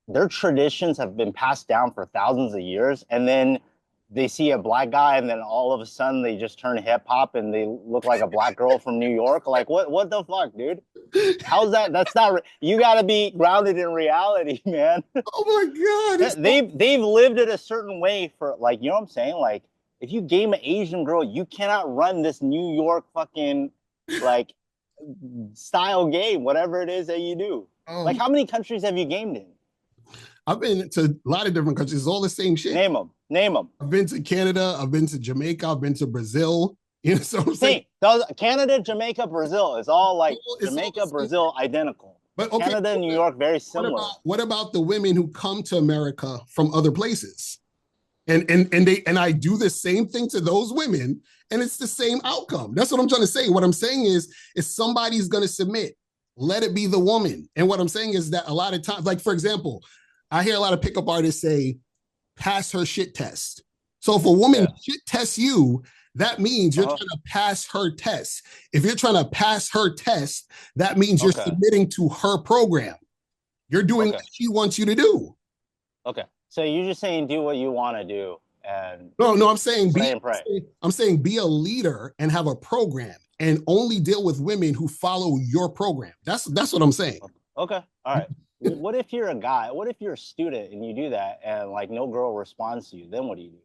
their traditions have been passed down for thousands of years, and then they see a black guy, and then all of a sudden they just turn hip hop and they look like a black girl from New York. Like, what the fuck, dude? How's that? That's not. You got to be grounded in reality, man. Oh my God. They've lived it a certain way for, like, you know what I'm saying? Like, if you game an Asian girl, you cannot run this New York fucking like style game, whatever it is that you do. Like, Um, how many countries have you gamed in? I've been to a lot of different countries. It's all the same shit. Name them. Name them. I've been to Canada. I've been to Jamaica. I've been to Brazil. You know, so I'm saying Same. Those, Canada, Jamaica, Brazil is all like it's all Jamaica, the same. Brazil, identical. But okay, Canada and New York, very what similar. about the women who come to America from other places? And I do the same thing to those women, and it's the same outcome. That's what I'm trying to say. What I'm saying is, if somebody's going to submit, let it be the woman. And what I'm saying is that a lot of times, like for example, I hear a lot of pickup artists say, "Pass her shit test." So if a woman shit tests you, that means you're trying to pass her test. If you're trying to pass her test, that means you're submitting to her program. You're doing what she wants you to do. Okay. So you're just saying do what you want to do, and no, I'm saying pray and pray. I'm saying be a leader and have a program, and only deal with women who follow your program. That's what I'm saying. Okay. All right. What if you're a guy? What if you're a student and you do that and like no girl responds to you? Then what do you do?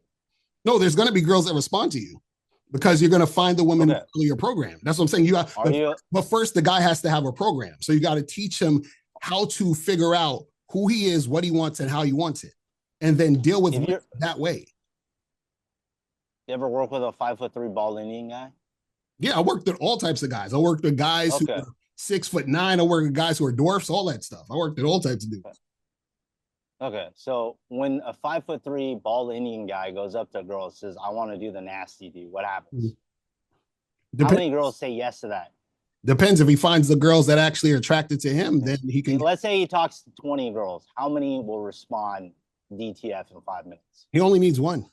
No, there's going to be girls that respond to you because you're going to find the woman who follow your program. That's what I'm saying. But first, the guy has to have a program. So you got to teach him how to figure out who he is, what he wants, and how he wants it, and then deal with it that way. You ever work with a 5'3" bald Indian guy? Yeah, I worked with all types of guys. I worked with guys who are 6'9". I worked with guys who are dwarfs, all that stuff. I worked with all types of dudes. Okay, so when a 5'3" bald Indian guy goes up to a girl and says, "I want to do the nasty dude," what happens? How many girls say yes to that? Depends. If he finds the girls that actually are attracted to him, then he can. Let's say he talks to 20 girls. How many will respond DTF in 5 minutes? He only needs one.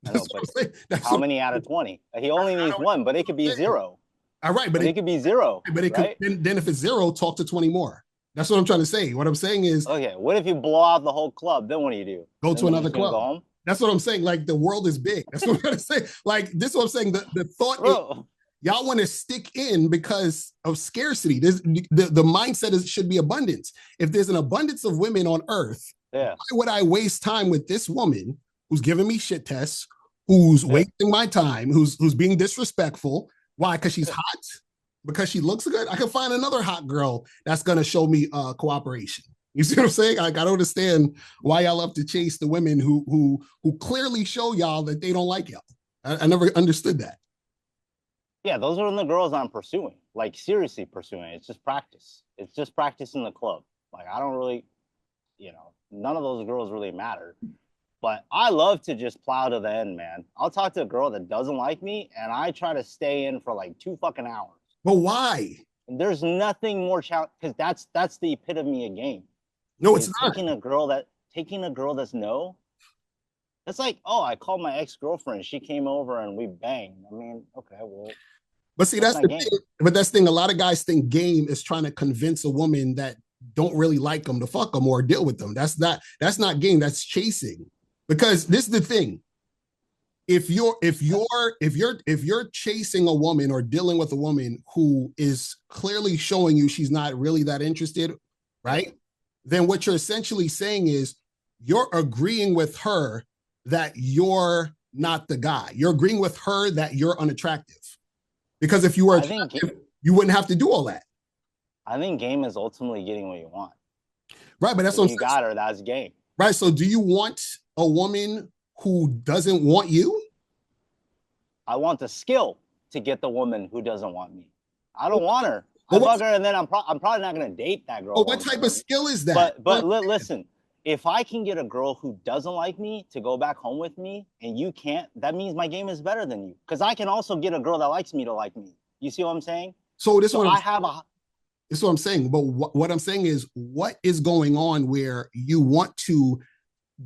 I know, but how many out of 20? He only needs one, but it could be zero. All right, but it could be zero. But it could, then if it's zero, talk to 20 more. That's what I'm trying to say. What I'm saying is, okay, what if you blow out the whole club? Then what do? Go to another club. Go home? That's what I'm saying. Like, the world is big. That's what I'm trying to say. Like, this is what I'm saying. The thought is, y'all want to stick in because of scarcity. The mindset should be abundance. If there's an abundance of women on earth, why would I waste time with this woman who's giving me shit tests, who's wasting my time, who's being disrespectful? Why? Because she's hot? Because she looks good? I can find another hot girl that's going to show me cooperation. You see what I'm saying? Like, I don't understand why y'all love to chase the women who clearly show y'all that they don't like y'all. I never understood that. Yeah, those are the girls I'm pursuing. Like, seriously pursuing. It's just practice. It's just practice in the club. Like, I don't really, none of those girls really matter. But I love to just plow to the end, man. I'll talk to a girl that doesn't like me, and I try to stay in for like 2 fucking hours. But why? And there's nothing more challenging, because that's the epitome of game. No, it's not. Taking a girl that's no. It's like, oh, I called my ex-girlfriend. She came over and we banged. I mean, okay, well. But see, that's the thing. But that's the thing. A lot of guys think game is trying to convince a woman that don't really like them to fuck them or deal with them. That's not game. That's chasing. Because this is the thing. If you're chasing a woman or dealing with a woman who is clearly showing you she's not really that interested, right? Then what you're essentially saying is you're agreeing with her that you're not the guy. You're agreeing with her that you're unattractive. Because if you were attractive, you wouldn't have to do all that. I think game is ultimately getting what you want. Right, but that's what you got her, that's game. Right, so do you want a woman who doesn't want you? I want the skill to get the woman who doesn't want me. I don't want her. I fuck her, and then I'm probably not going to date that girl. But what type of skill is that? But listen, if I can get a girl who doesn't like me to go back home with me, and you can't, that means my game is better than you. Because I can also get a girl that likes me to like me. You see what I'm saying? This is what I'm saying. But what I'm saying is, what is going on where you want to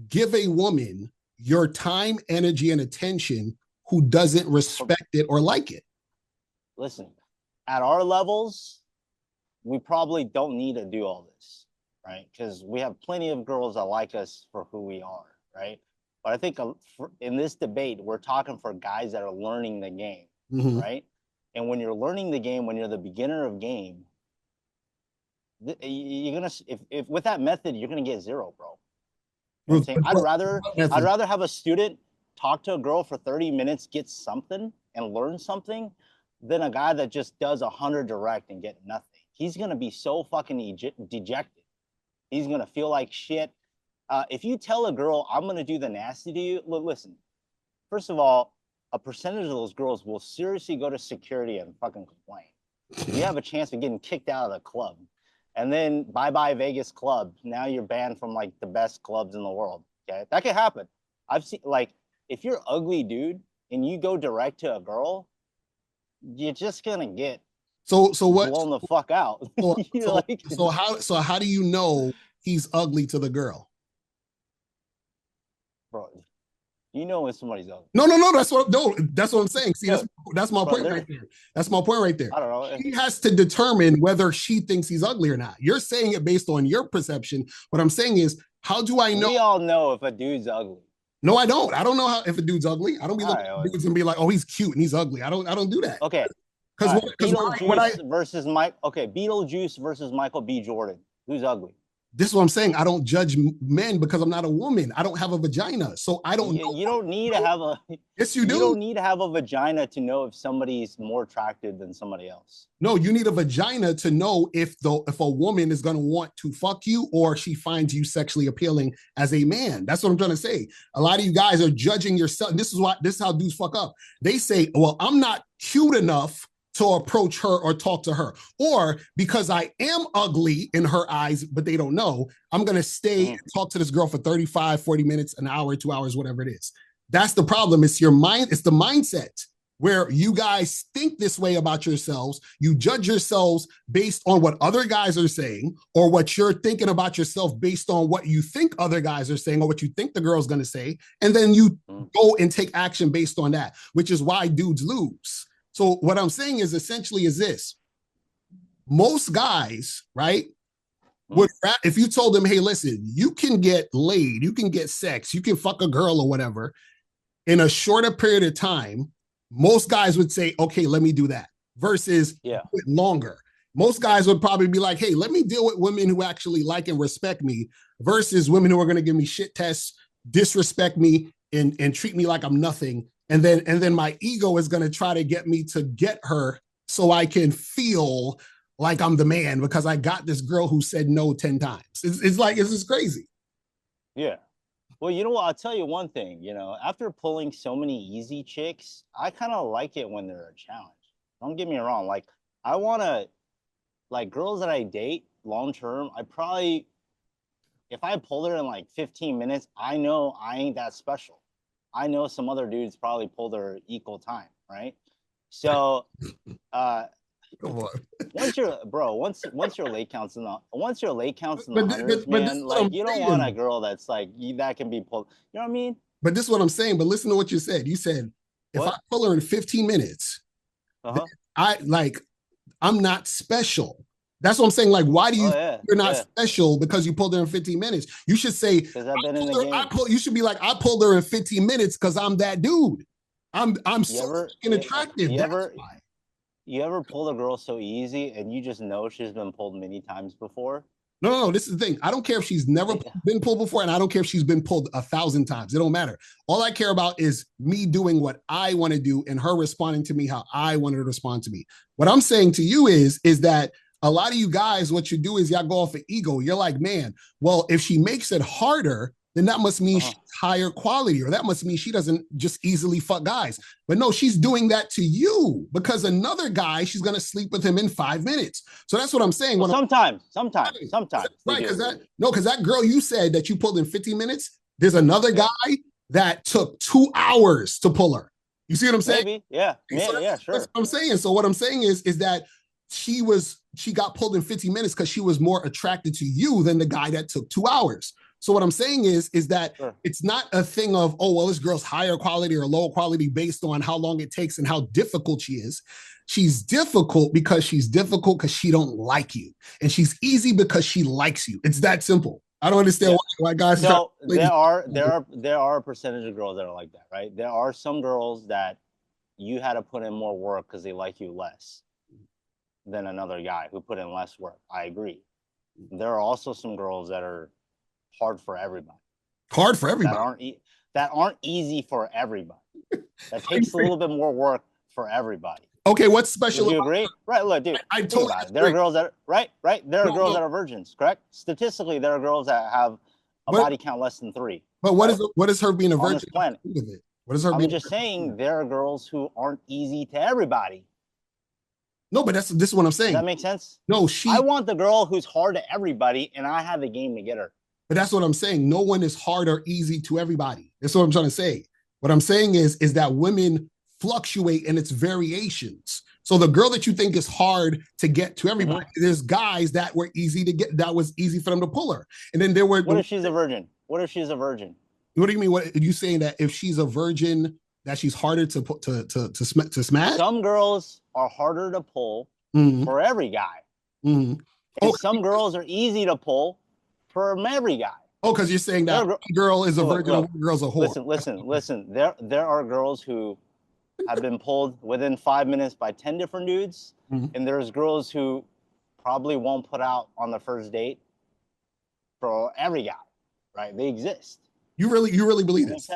give a woman your time, energy, and attention who doesn't respect it or like it? Listen, at our levels, we probably don't need to do all this, right? Because we have plenty of girls that like us for who we are, right? But I think in this debate, we're talking for guys that are learning the game, right? And when you're learning the game, when you're the beginner of game, you're gonna if with that method, you're gonna get zero, bro. You know what I'm saying? I'd rather have a student talk to a girl for 30 minutes, get something and learn something, than a guy that just does 100 direct and get nothing. He's gonna be so fucking dejected. He's gonna feel like shit. If you tell a girl, I'm gonna do the nasty to you, listen, first of all, a percentage of those girls will seriously go to security and fucking complain. You have a chance of getting kicked out of the club. And then bye-bye Vegas club. Now you're banned from like the best clubs in the world. Okay, that could happen. I've seen, like, if you're ugly, dude, and you go direct to a girl, you're just gonna get what blown the fuck out. So how do you know he's ugly to the girl? Bro, you know when somebody's ugly. No. That's what I'm saying. See, that's my point right there. That's my point right there. I don't know. She has to determine whether she thinks he's ugly or not. You're saying it based on your perception. What I'm saying is, how do I know? We all know if a dude's ugly. No, I don't. I don't know if a dude's ugly. I don't be looking at dudes and be like, oh, he's cute and he's ugly. I don't do that. Okay. Because Beetlejuice versus Michael B. Jordan. Who's ugly? This is what I'm saying. I don't judge men because I'm not a woman. I don't have a vagina. So I don't know. You don't need to have a... Yes, you do. You don't need to have a vagina to know if somebody's more attractive than somebody else. No, you need a vagina to know if a woman is going to want to fuck you or she finds you sexually appealing as a man. That's what I'm trying to say. A lot of you guys are judging yourself. This is how dudes fuck up. They say, well, I'm not cute enough to approach her or talk to her. Or because I am ugly in her eyes, but they don't know, I'm going to stay and talk to this girl for 35, 40 minutes, an hour, 2 hours, whatever it is. That's the problem. It's your mind. It's the mindset where you guys think this way about yourselves. You judge yourselves based on what other guys are saying or what you're thinking about yourself based on what you think other guys are saying or what you think the girl's going to say. And then you go and take action based on that, which is why dudes lose. So what I'm saying is essentially is this. Most guys, right, would, if you told them, hey, listen, you can get laid, you can get sex, you can fuck a girl or whatever in a shorter period of time, most guys would say, okay, let me do that versus longer. Most guys would probably be like, hey, let me deal with women who actually like and respect me versus women who are going to give me shit tests, disrespect me, and treat me like I'm nothing. And then my ego is going to try to get me to get her so I can feel like I'm the man because I got this girl who said no 10 times. It's like, it's just crazy. Yeah. Well, you know what? I'll tell you one thing, after pulling so many easy chicks, I kind of like it when they're a challenge. Don't get me wrong. Like, I want to, like, girls that I date long-term, if I pull her in like 15 minutes, I know I ain't that special. I know some other dudes probably pull their equal time, right? So, once your late counts in the hundreds, man, like you don't want a girl that's like that can be pulled. You know what I mean? But this is what I'm saying. But listen to what you said. You said if I pull her in 15 minutes, I'm not special. That's what I'm saying. Like, why do you you're not special because you pulled her in 15 minutes? You should say, you should be like, I pulled her in 15 minutes because I'm that dude. I'm so attractive. You ever pulled a girl so easy and you just know she's been pulled many times before? No, this is the thing. I don't care if she's never been pulled before, and I don't care if she's been pulled 1,000 times. It don't matter. All I care about is me doing what I want to do and her responding to me how I want her to respond to me. What I'm saying to you is that a lot of you guys, what you do is y'all go off of ego. You're like, man, well, if she makes it harder, then that must mean she's higher quality, or that must mean she doesn't just easily fuck guys. But no, she's doing that to you because another guy, she's going to sleep with him in 5 minutes. So that's what I'm saying. Well, sometimes. Right, because that girl you said that you pulled in 15 minutes, there's another guy that took 2 hours to pull her. You see what I'm saying? Maybe, yeah, sure. That's what I'm saying. So what I'm saying is that she got pulled in 15 minutes because she was more attracted to you than the guy that took 2 hours. So what I'm saying is that Sure. it's not a thing of, oh, well, this girl's higher quality or lower quality based on how long it takes and how difficult she is. She's difficult because she don't like you. And she's easy because she likes you. It's that simple. I don't understand why guys. So there are a percentage of girls that are like that, right? There are some girls that you had to put in more work because they like you less than another guy who put in less work. I agree. There are also some girls that are hard for everybody. Hard for everybody. That aren't easy for everybody. That takes a little bit more work for everybody. Okay, what's special? Would you agree? Right, look, dude. I totally agree. There are girls that right. There are girls that are virgins, correct? Statistically, there are girls that have a body count less than 3. But what is her being a virgin? What is her? I'm just saying there are girls who aren't easy to everybody. No, but this is what I'm saying. Does that make sense? No, I want the girl who's hard to everybody, and I have the game to get her. But that's what I'm saying. No one is hard or easy to everybody. That's what I'm trying to say. What I'm saying is that women fluctuate in its variations. So the girl that you think is hard to get to everybody, there's guys that were easy to get, that was easy for them to pull her. And then there were. What if she's a virgin? What if she's a virgin? What do you mean? What are you saying, that if she's a virgin, that she's harder to put to smash? Some girls are harder to pull for every guy. And some girls are easy to pull from every guy. Oh, because you're saying that one girl is a virgin and one girl's a whore. Listen. There are girls who have been pulled within 5 minutes by 10 different dudes, and there's girls who probably won't put out on the first date for every guy, right? They exist. You really believe this?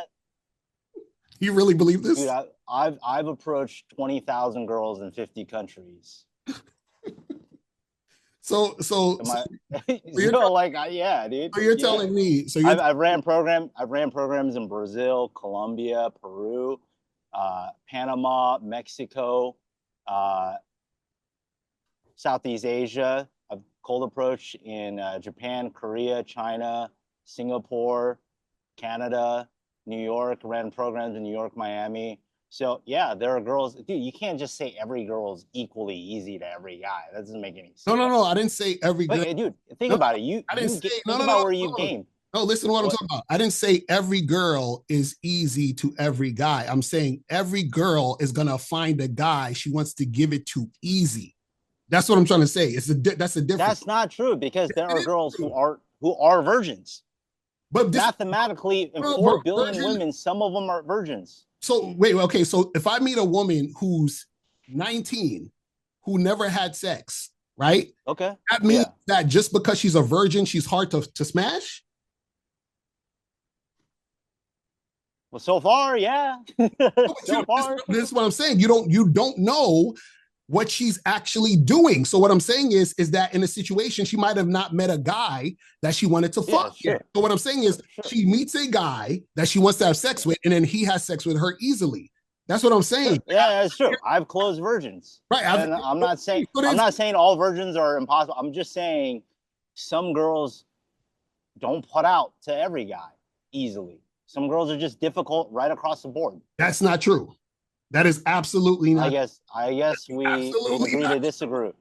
You really believe this? Dude, I've approached 20,000 girls in 50 countries. So yeah, dude. So you're telling me. So I've ran programs in Brazil, Colombia, Peru, Panama, Mexico, Southeast Asia. I've cold approach in Japan, Korea, China, Singapore, Canada, New York. Ran programs in New York, Miami. So yeah, there are girls. Dude, you can't just say every girl is equally easy to every guy. That doesn't make any sense. No. I didn't say every girl. Wait, dude, think about it. Think about where you've gamed. No, listen to what I'm talking about. I didn't say every girl is easy to every guy. I'm saying every girl is gonna find a guy she wants to give it to easy. That's what I'm trying to say. That's a difference. That's not true, because there are girls who are virgins. But mathematically, in 4 billion women, some of them are virgins. So wait, okay. So if I meet a woman who's 19, who never had sex, right? Okay. That means that just because she's a virgin, she's hard to smash? Well, so far, yeah. So far. This is what I'm saying. You don't know what she's actually doing. So what I'm saying is that in a situation, she might have not met a guy that she wanted to fuck. Sure. So what I'm saying is she meets a guy that she wants to have sex with, and then he has sex with her easily. That's what I'm saying. Yeah, that's true. I've closed virgins. Right. I'm not saying all virgins are impossible. I'm just saying some girls don't put out to every guy easily. Some girls are just difficult right across the board. That's not true. That is absolutely not. I guess we agree to disagree.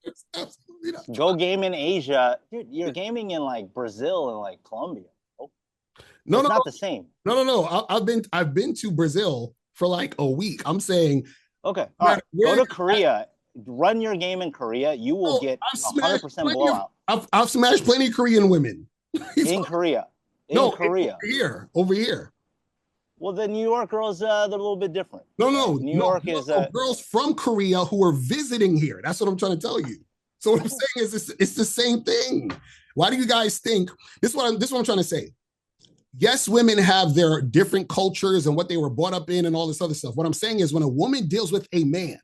It's absolutely not true. Go game in Asia. Dude, you're gaming in like Brazil and like Colombia. It's not the same. No. I've been to Brazil for like a week. I'm saying, okay, all right. Go to Korea. Run your game in Korea. You will get 100% blowout. I've smashed plenty of Korean women in Korea. Korea. Over here. Well, the New York girls, they're a little bit different. New York is girls from Korea who are visiting here. That's what I'm trying to tell you. So what I'm saying is it's the same thing. Why do you guys think this is what I'm trying to say? Yes, women have their different cultures and what they were brought up in and all this other stuff. What I'm saying is when a woman deals with a man,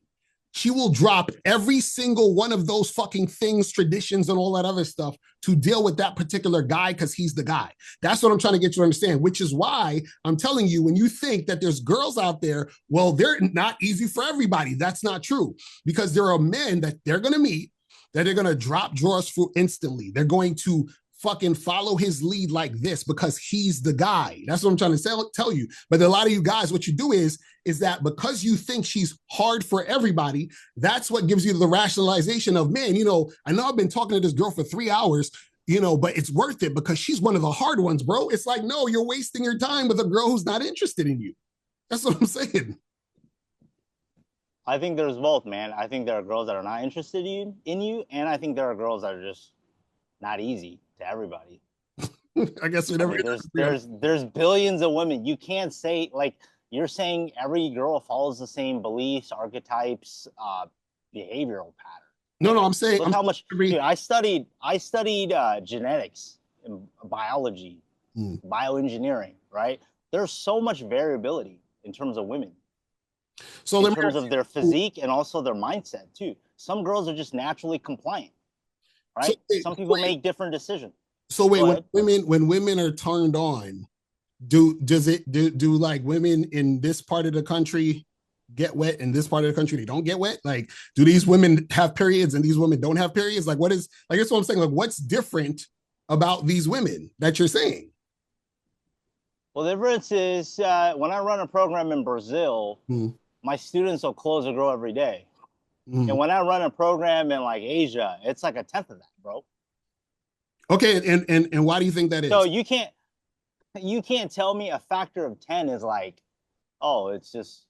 she will drop every single one of those fucking things, traditions, and all that other stuff to deal with that particular guy because he's the guy. That's what I'm trying to get you to understand, which is why I'm telling you, when you think that there's girls out there, well, they're not easy for everybody. That's not true, because there are men that they're going to meet that they're going to drop drawers for instantly. They're going to fucking follow his lead like this because he's the guy. That's what I'm trying to tell you. But a lot of you guys, what you do is that because you think she's hard for everybody, that's what gives you the rationalization of, man, I know I've been talking to this girl for 3 hours. but it's worth it because she's one of the hard ones, bro. It's like, no, you're wasting your time with a girl who's not interested in you. That's what I'm saying. I think there's both, man. I think there are girls that are not interested in you, and I think there are girls that are just not easy to everybody. I guess whatever. There's billions of women. You can't say, like, you're saying every girl follows the same beliefs, archetypes, behavioral pattern. No, I'm saying, look how much. Dude, I studied genetics and biology, bioengineering. Right? There's so much variability in terms of women. So in terms of their physique and also their mindset too. Some girls are just naturally compliant, right? So, some people make different decisions. So wait, when women are turned on, do like women in this part of the country get wet, in this part of the country they don't get wet? Like, do these women have periods and these women don't have periods? Like, what is, like, that's what I'm saying. Like, what's different about these women that you're saying? Well, the difference is when I run a program in Brazil, my students will close a girl every day. And when I run a program in like Asia, it's like a tenth of that, bro. Okay, and why do you think that is? So you can't tell me a factor of 10 is like, oh, it's just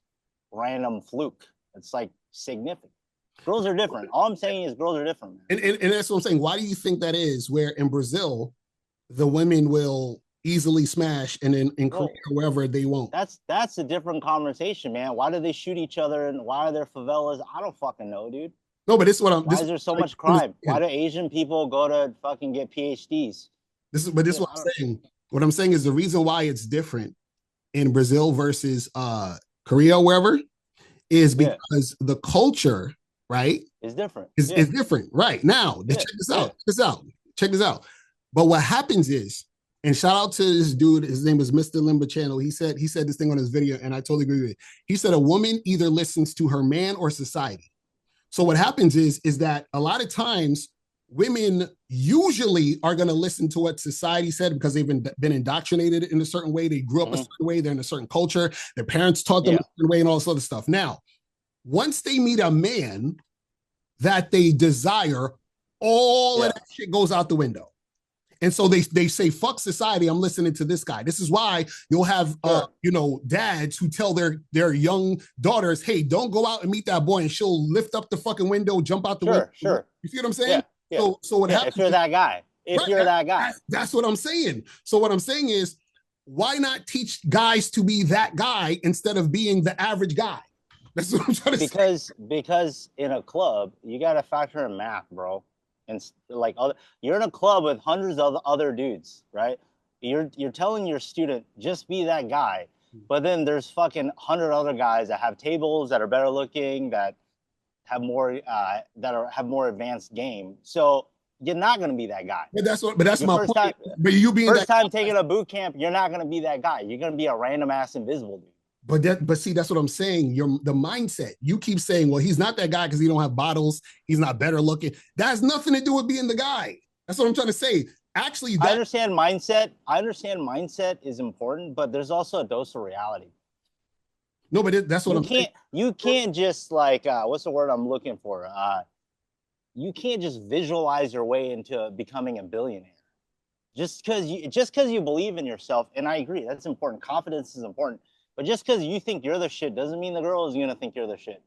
random fluke. It's like significant. Girls are different. All I'm saying is girls are different, man. And that's what I'm saying. Why do you think that is? Where in Brazil, the women will easily smash, and then in Korea, wherever they won't. That's a different conversation, man. Why do they shoot each other, and why are there favelas? I don't fucking know, dude. No, but this is what I'm. Why is there so much crime? Why do Asian people go to fucking get PhDs? This is what I'm saying. What I'm saying is the reason why it's different in Brazil versus Korea, wherever, is because the culture, right, is different. Is different, right? Now, check this out. Check this out. But what happens is, and shout out to this dude, his name is Mr. Limba Channel. He said this thing on his video, and I totally agree with it. He said a woman either listens to her man or society. So what happens is that a lot of times women usually are going to listen to what society said because they've been indoctrinated in a certain way. They grew up a certain way. They're in a certain culture. Their parents taught them a certain way and all this other stuff. Now, once they meet a man that they desire, all of that shit goes out the window. And so they say, fuck society, I'm listening to this guy. This is why you'll have, dads who tell their young daughters, hey, don't go out and meet that boy, and she'll lift up the fucking window, jump out the window. Sure. You see what I'm saying? Yeah. So what happens? If you're that guy. That's what I'm saying. So what I'm saying is, why not teach guys to be that guy instead of being the average guy? That's what I'm trying to say. Because in a club, you got to factor in math, bro. And like you're in a club with hundreds of other dudes, right? You're telling your student, just be that guy. But then there's fucking 100 other guys that have tables, that are better looking, that have more have more advanced game. So you're not gonna be that guy. But that's my point. But you being first time taking a boot camp, you're not gonna be that guy. You're gonna be a random ass invisible dude. But see, that's what I'm saying. The mindset. You keep saying, well, he's not that guy because he don't have bottles. He's not better looking. That has nothing to do with being the guy. That's what I'm trying to say. Actually, I understand mindset. I understand mindset is important, but there's also a dose of reality. No, but that's what I'm saying. You can't just like, what's the word I'm looking for? You can't just visualize your way into becoming a billionaire. Just because you believe in yourself, and I agree, that's important. Confidence is important. But just because you think you're the shit doesn't mean the girl is going to think you're the shit.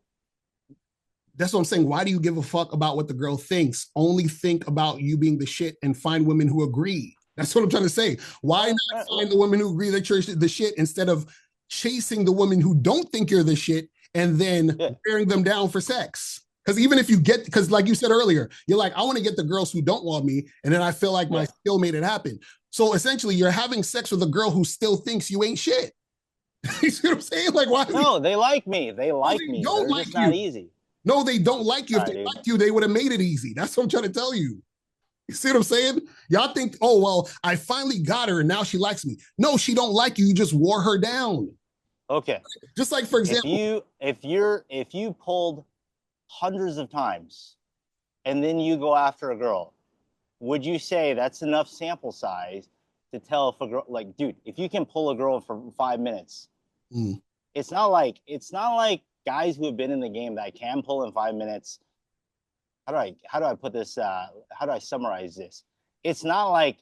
That's what I'm saying. Why do you give a fuck about what the girl thinks? Only think about you being the shit and find women who agree. That's what I'm trying to say. Why not find the women who agree that you're the shit instead of chasing the women who don't think you're the shit and then wearing them down for sex? Because even if you get, because like you said earlier, you're like, I want to get the girls who don't want me. And then I feel like my skill made it happen. So essentially you're having sex with a girl who still thinks you ain't shit. You see what I'm saying? Like, why? No, they like me. They like me. Don't like you. Not easy. No, they don't like you. If they liked you, they would have made it easy. That's what I'm trying to tell you. You see what I'm saying? Y'all think, oh, well, I finally got her and now she likes me. No, she don't like you. You just wore her down. Okay. Just like, for example, if you pulled hundreds of times and then you go after a girl, would you say that's enough sample size to tell if a girl, like, dude, if you can pull a girl for 5 minutes, it's not like guys who have been in the game that can pull in 5 minutes. How do I put this? How do I summarize this? it's not like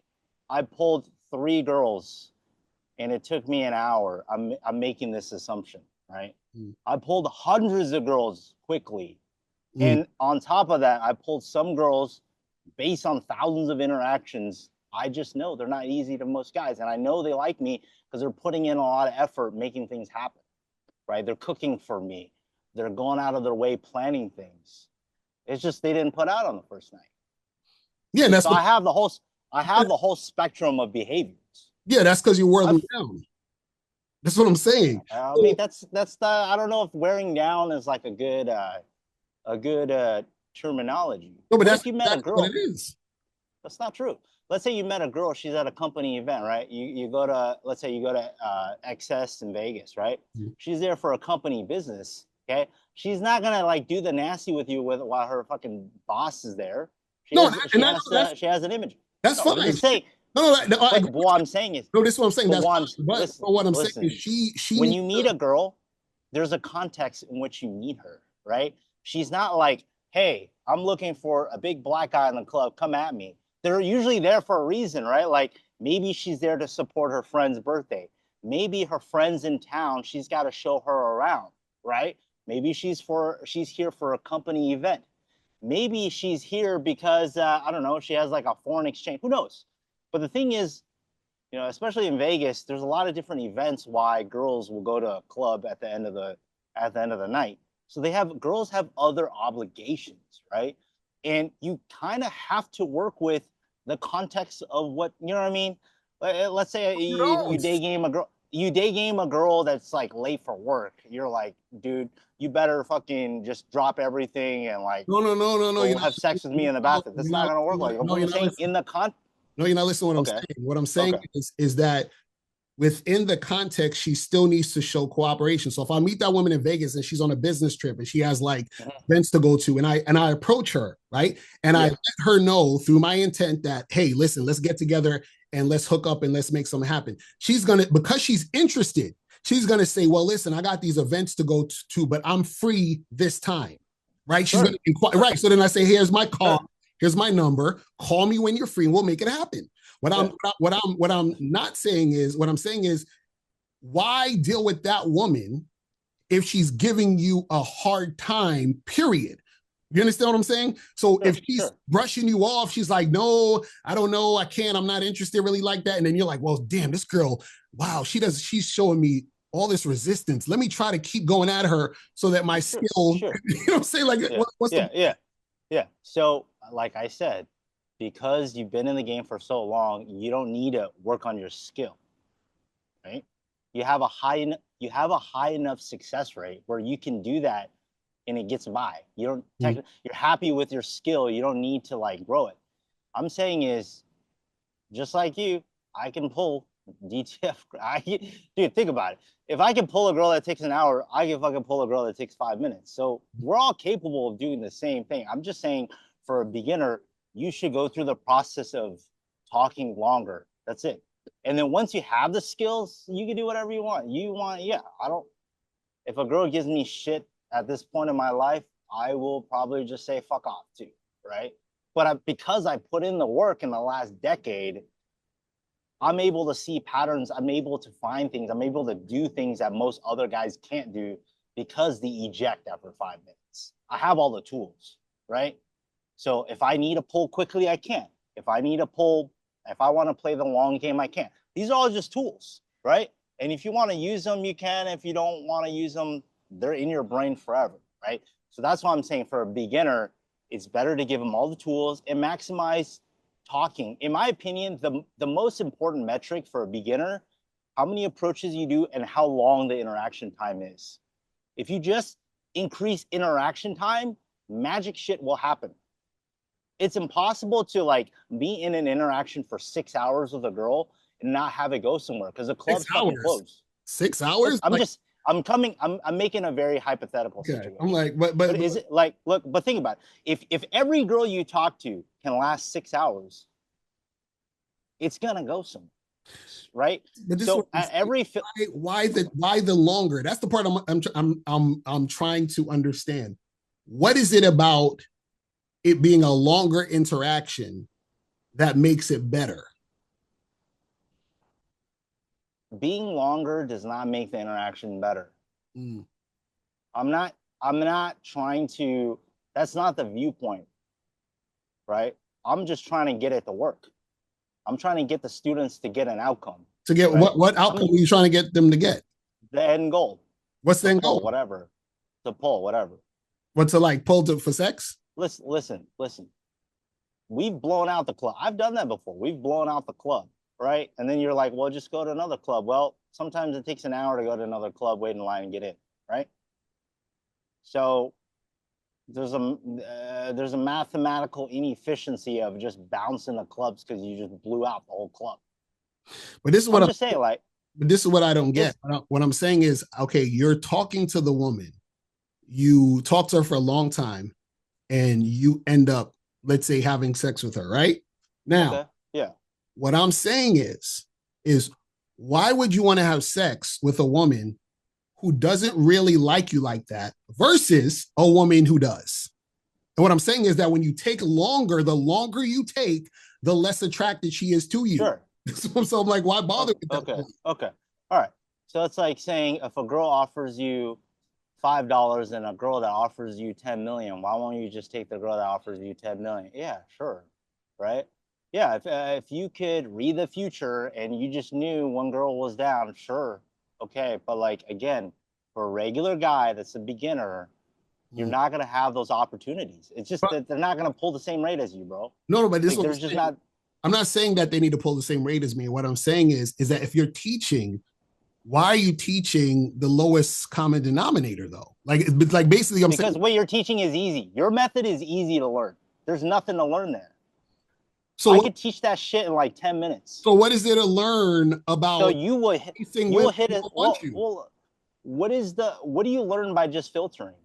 I pulled 3 girls and it took me an hour. I'm making this assumption, right? I pulled hundreds of girls quickly. And on top of that, I pulled some girls based on thousands of interactions. I just know they're not easy to most guys. And I know they like me because they're putting in a lot of effort making things happen, right? They're cooking for me. They're going out of their way planning things. It's just they didn't put out on the first night. Yeah, and that's so I have the whole spectrum of behaviors. Yeah, that's because you're whirling down. That's what I'm saying. I mean, that's the, I don't know if wearing down is like a good terminology. No, but that's if you met a girl, what it is. That's not true. Let's say you met a girl, she's at a company event, right? You go to, let's say you go to XS in Vegas, right? She's there for a company business, okay? She's not gonna like do the nasty with you while her fucking boss is there. She has an image. That's fine. I'm just saying. What I'm saying is, no, this is what I'm saying. That's what I'm saying is she when you meet a girl, there's a context in which you meet her, right? She's not like, hey, I'm looking for a big black guy in the club, come at me. They're usually there for a reason, right? Like maybe she's there to support her friend's birthday. Maybe her friend's in town, she's got to show her around, right? Maybe she's here for a company event. Maybe she's here because I don't know, she has like a foreign exchange. Who knows? But the thing is, you know, especially in Vegas, there's a lot of different events why girls will go to a club at the end of the night. So girls have other obligations, right? And you kind of have to work with the context of what, you know what I mean? Let's say you day game a girl that's like late for work. You're like, dude, you better fucking just drop everything and like no. You have sex with me in the bathroom. That's not gonna work like that. I'm saying in the No, you're not listening to what I'm saying. What I'm saying is that within the context, she still needs to show cooperation. So if I meet that woman in Vegas and she's on a business trip and she has like events to go to, and I approach her, right? And I let her know through my intent that, hey, listen, let's get together and let's hook up and let's make something happen. She's gonna, because she's interested, she's gonna say, well, listen, I got these events to go to, but I'm free this time, right? She's gonna inquire, right? So then I say, here's my call. Here's my number. Call me when you're free and we'll make it happen. What I'm not saying is, what I'm saying is, why deal with that woman if she's giving you a hard time, period? You understand what I'm saying? So if she's brushing you off, she's like, no, I don't know, I can't, I'm not interested really like that. And then you're like, well, damn, this girl, wow, she's showing me all this resistance. Let me try to keep going at her so that my skill, you know what I'm saying? Like, yeah. So like I said, because you've been in the game for so long, you don't need to work on your skill, right? You have a high enough success rate where you can do that and it gets by. You don't you're happy with your skill. You don't need to like grow it. I'm saying is, just like you, I can pull DTF. Dude, think about it. If I can pull a girl that takes an hour, I can fucking pull a girl that takes 5 minutes. So we're all capable of doing the same thing. I'm just saying, for a beginner, you should go through the process of talking longer. That's it. And then once you have the skills, you can do whatever you want. If a girl gives me shit at this point in my life, I will probably just say fuck off too, right? But because I put in the work in the last decade, I'm able to see patterns. I'm able to find things. I'm able to do things that most other guys can't do because they eject after 5 minutes. I have all the tools, right? So if I need to pull quickly, I can. If I want to play the long game, I can. These are all just tools, right? And if you want to use them, you can. If you don't want to use them, they're in your brain forever, right? So that's why I'm saying, for a beginner, it's better to give them all the tools and maximize talking. In my opinion, the most important metric for a beginner, how many approaches you do and how long the interaction time is. If you just increase interaction time, magic shit will happen. It's impossible to like be in an interaction for 6 hours with a girl and not have it go somewhere because the club's fucking closed. 6 hours? I'm making a very hypothetical situation. I'm like, but is it like, look, but think about it. If every girl you talk to can last 6 hours, it's gonna go somewhere, right? So at every why the longer? That's the part I'm trying to understand. What is it about it being a longer interaction that makes it better? Being longer does not make the interaction better. Mm. I'm not trying to, that's not the viewpoint, right? I'm just trying to get it to work. I'm trying to get the students to get an outcome. To get right? what outcome are you trying to get them to get? The end goal. What's the end pull, goal? Whatever. To pull, whatever. What, to like pull to for sex? Listen. We've blown out the club. I've done that before. We've blown out the club, right? And then you're like, well, just go to another club. Well, sometimes it takes an hour to go to another club, wait in line and get in, right? So there's a mathematical inefficiency of just bouncing the clubs because you just blew out the whole club. But this is what I'm just saying, like. But this is what I don't get. What I'm saying is, okay, you're talking to the woman, you talk to her for a long time, and you end up, let's say, having sex with her, right? Now, okay. Yeah. What I'm saying is why would you want to have sex with a woman who doesn't really like you like that versus a woman who does? And what I'm saying is that when you take longer, the longer you take, the less attracted she is to you. Sure. So I'm like, why bother with that? Okay. All right. So it's like saying if a girl offers you $5 and a girl that offers you 10 million, why won't you just take the girl that offers you 10 million? Yeah, sure. Right? Yeah, if you could read the future and you just knew one girl was down, sure. Okay, but like again, for a regular guy that's a beginner, you're not gonna have those opportunities. It's just that they're not gonna pull the same rate as you, bro. No, but this like, they're just not. I'm not saying that they need to pull the same rate as me. What I'm saying is that if you're teaching, why are you teaching the lowest common denominator though? Like basically, I'm because what you're teaching is easy. Your method is easy to learn. There's nothing to learn there. So I could teach that shit in like 10 minutes. So what is there to learn about? So you will hit it. Well, what do you learn by just filtering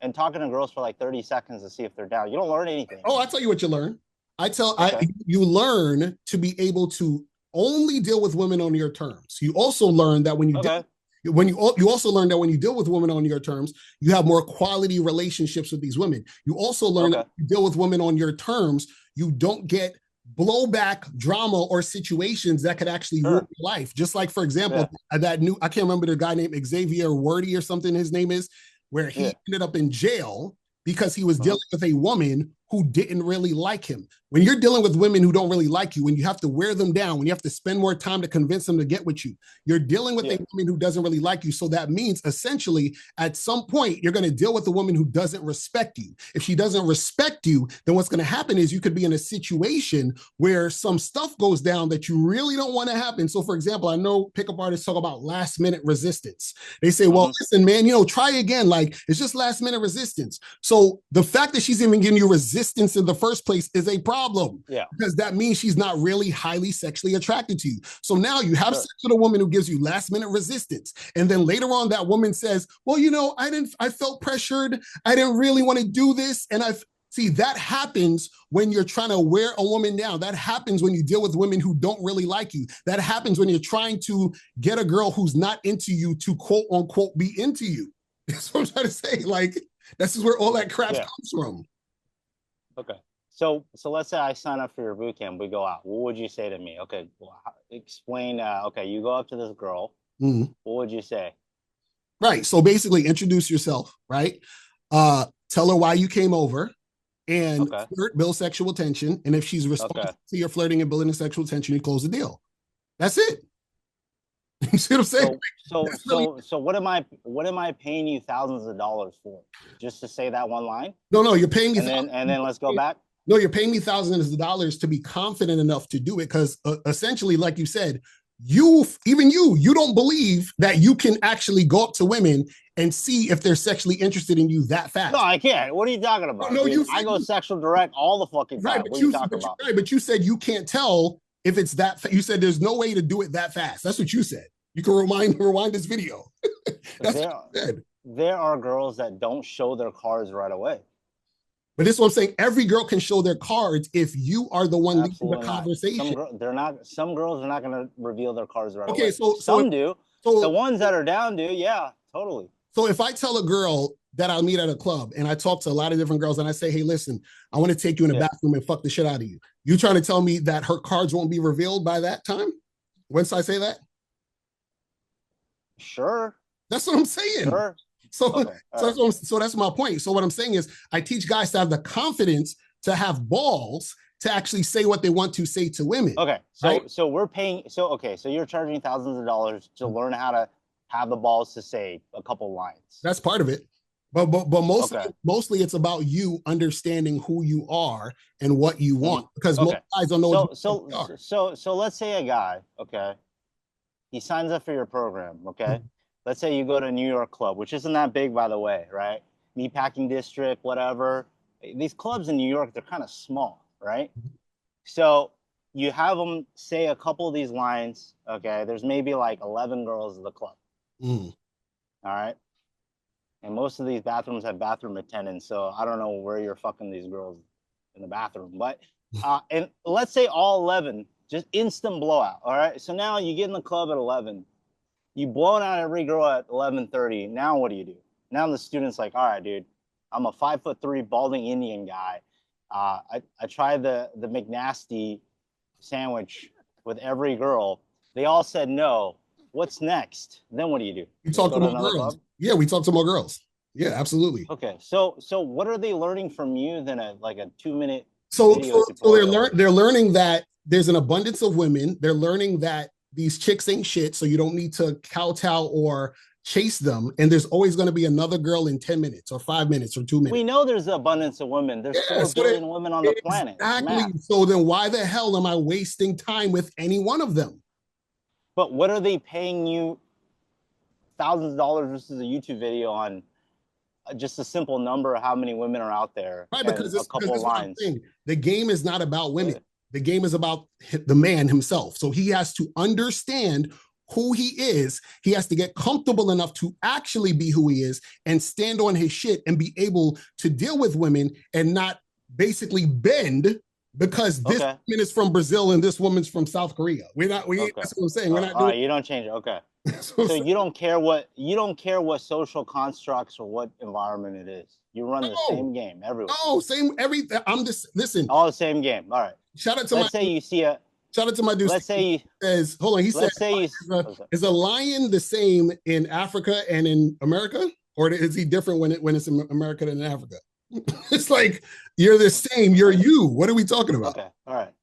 and talking to girls for like 30 seconds to see if they're down? You don't learn anything. Oh, I'll tell you what you learn. You learn to be able to only deal with women on your terms. You also learn that when you you also learn that when you deal with women on your terms, you have more quality relationships with these women. You also learn that when you deal with women on your terms, you don't get blowback drama or situations that could actually ruin your life. Just like, for example, that new, I can't remember the guy named Xavier Wordy or something his name is, where he ended up in jail because he was dealing with a woman who didn't really like him. When you're dealing with women who don't really like you, when you have to wear them down, when you have to spend more time to convince them to get with you, you're dealing with a woman who doesn't really like you. So that means essentially at some point, you're going to deal with a woman who doesn't respect you. If she doesn't respect you, then what's going to happen is you could be in a situation where some stuff goes down that you really don't want to happen. So for example, I know pickup artists talk about last minute resistance. They say, well, listen, man, try again. Like it's just last minute resistance. So the fact that she's even giving you resistance in the first place is a problem. Yeah. Because that means she's not really highly sexually attracted to you. So now you have sex with a woman who gives you last minute resistance. And then later on that woman says, well, I felt pressured. I didn't really want to do this. And see, that happens when you're trying to wear a woman down. That happens when you deal with women who don't really like you. That happens when you're trying to get a girl who's not into you to quote unquote be into you. That's what I'm trying to say. Like, this is where all that crap comes from. Okay. So let's say I sign up for your boot camp. We go out. What would you say to me? Okay. Well, explain. Okay. You go up to this girl. What would you say? Right. So basically introduce yourself, right? Tell her why you came over and build sexual tension. And if she's responsive to your flirting and building sexual tension, you close the deal. That's it. You see what I'm saying? So what am I paying you thousands of dollars for? Just to say that one line? No, you're paying me. And then let's go back. No, you're paying me thousands of dollars to be confident enough to do it. Because essentially, like you said, you don't believe that you can actually go up to women and see if they're sexually interested in you that fast. No, I can't. What are you talking about? No, I go sexual direct all the fucking time. What are you talking about? Right, but you said you can't tell if it's that. You said there's no way to do it that fast. That's what you said. You can rewind this video. That's what you said. There are girls that don't show their cards right away. But this is what I'm saying. Every girl can show their cards if you are the one leading the conversation. Some girls are not going to reveal their cards right away. Okay, so some do. So the ones that are down do, yeah, totally. So if I tell a girl, that I'll meet at a club and I talk to a lot of different girls and I say, hey, listen, I want to take you in the bathroom and fuck the shit out of you. You trying to tell me that her cards won't be revealed by that time? Once I say that? Sure. That's what I'm saying. Sure. So, okay. So that's my point. So what I'm saying is I teach guys to have the confidence to have balls to actually say what they want to say to women. Okay. So right? so we're paying. So okay. So you're charging thousands of dollars to learn how to have the balls to say a couple lines. That's part of it. But mostly it's about you understanding who you are and what you want, because most guys don't know. So let's say a guy, okay, he signs up for your program, okay. Let's say you go to a New York club, which isn't that big, by the way, right? Meatpacking district, whatever. These clubs in New York, they're kind of small, right? So you have them say a couple of these lines, okay. There's maybe like 11 girls in the club. All right. And most of these bathrooms have bathroom attendants, so I don't know where you're fucking these girls in the bathroom. But and let's say all 11, just instant blowout. All right. So now you get in the club at 11, you blown out every girl at 11:30. Now what do? Now the student's like, all right, dude, I'm a 5'3" balding Indian guy. I tried the McNasty sandwich with every girl. They all said no. What's next? Then what do? You talk to more girls. Club? Yeah, we talk to more girls. Yeah, absolutely. Okay, so what are they learning from you than a 2-minute? So they're learning that there's an abundance of women. They're learning that these chicks ain't shit, so you don't need to kowtow or chase them. And there's always going to be another girl in 10 minutes or 5 minutes or 2 minutes. We know there's an abundance of women. There's 4 billion women on the planet. Exactly. So then why the hell am I wasting time with any one of them? But what are they paying you thousands of dollars versus a YouTube video on just a simple number of how many women are out there? Right, because a couple of lines. The game is not about women. The game is about the man himself. So he has to understand who he is. He has to get comfortable enough to actually be who he is and stand on his shit and be able to deal with women and not basically bend because this woman is from Brazil and this woman's from South Korea. That's what I'm saying. We're not doing you don't change it. Okay. So you don't care what social constructs or what environment it is. You run the same game everywhere. Oh, I'm just listen. All the same game. All right. Shout out to Let's say you see a. Shout out to my dude. Let's say you says, hold on. He said, is a lion the same in Africa and in America, or is he different when it's in America than in Africa? It's like you're the same. You're you. What are we talking about? Okay. All right.